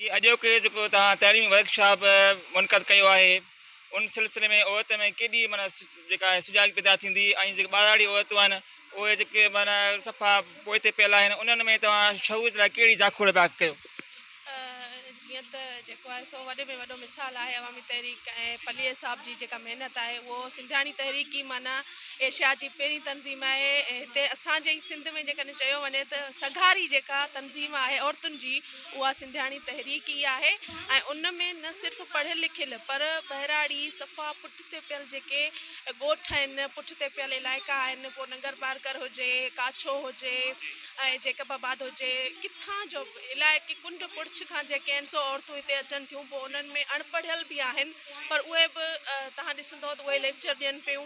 अॼोके जेको तव्हां तइलीमी वर्कशॉप मुनक़द कयो आहे उन सिलसिले में औरत में केॾी माना जेका आहे सुजाॻ पैदा थींदी ऐं जेके ॿारहाड़ी औरतूं आहिनि उहे जेके माना सफ़ा पोइते पियल आहिनि उन्हनि में तव्हां शऊर लाइ कहिड़ी जाखोड़ पिया कयो? जीअं त जेको आहे सो वॾे में वॾो मिसाल आहे अवामी तहरीक ऐं पलीअ साहब जी जेका महिनत आहे उहो सिंधियाणी तहरीक ई माना एशिया जी पहिरीं तंज़ीम आहे। हिते असांजे ई सिंध में जेकॾहिं चयो वञे त सघारी जेका तंज़ीम आहे औरतुनि जी उहा सिंधियाणी तहरीक ई आहे। ऐं उन में न सिर्फ़ु पढ़ियल लिखियल पर बहिराड़ी सफ़ा पुठिते पियल जेके ॻोठ आहिनि पुठिते पियल इलाइक़ा आहिनि पोइ नंगर पारकर हुजे काछो हुजे ऐं जेकबाबाद हुजे किथां जो इलाइक़े कुंड पुर्छ खां जेके आहिनि सो औरतूं हिते अचनि थियूं पोइ उन्हनि में अणपढ़ियल बि आहिनि पर उहे बि तव्हां ॾिसंदव त उहे लेक्चर ॾियनि पियूं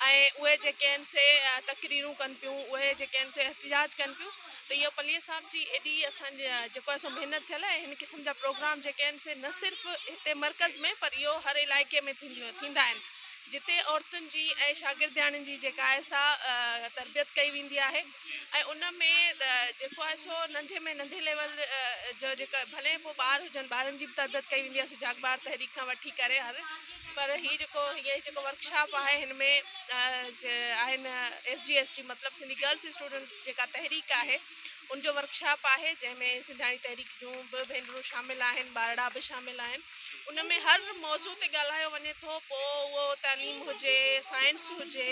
ऐं उहे जेके आहिनि से तकरीरूं कनि पियूं उहे जेके आहिनि से एहतिजाज कनि पियूं। त इहो पलीअ साहब जी एॾी असांजे जेको आहे सो महिनत थियल आहे हिन क़िस्म जा प्रोग्राम जेके आहिनि से न सिर्फ़ु हिते मर्कज़ में पर इहो हर इलाइक़े में थींदा आहिनि जिते औरतुनि जी ऐं शागिर्दियाणियुनि जी जेका आहे सा तरबियत कई वेंदी आहे। ऐं उन में जेको आहे सो नंढे में नंढे लेवल जो जेका भले पोइ ॿार हुजनि ॿारनि जी बि तरबियत कई वेंदी आहे सुजाॻ ॿार तहरीक खां वठी करे हर पर हीअ जेको वर्कशॉप आहे हिन में आहिनि SGST मतिलबु सिंधी गर्ल्स स्टूडेंट जेका तहरीक आहे उनजो वर्कशॉप आहे जंहिंमें सिंधियाणी तहरीक जूं बि भेनरूं शामिलु आहिनि ॿारड़ा बि शामिलु आहिनि। उन में हर मौज़ू ते ॻाल्हायो वञे थो पोइ उहो तइलीम हुजे साइंस हुजे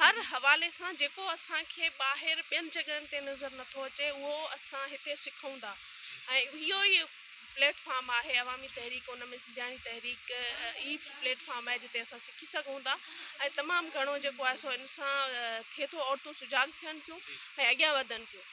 हर हवाले सां जेको असांखे ॿाहिरि ॿियनि जॻहियुनि ते नज़र नथो अचे उहो असां हिते सिखूं था। ऐं इहो ई प्लेटफॉर्म आहे अवामी तहरीक उन में सिंधियाणी तहरीक ई प्लेटफॉर्म आहे जिते असां सिखी सघूं था ऐं तमामु घणो जेको आहे सो इन सां थिए थो औरतूं सुजाॻ थियनि थियूं ऐं अॻियां वधनि थियूं।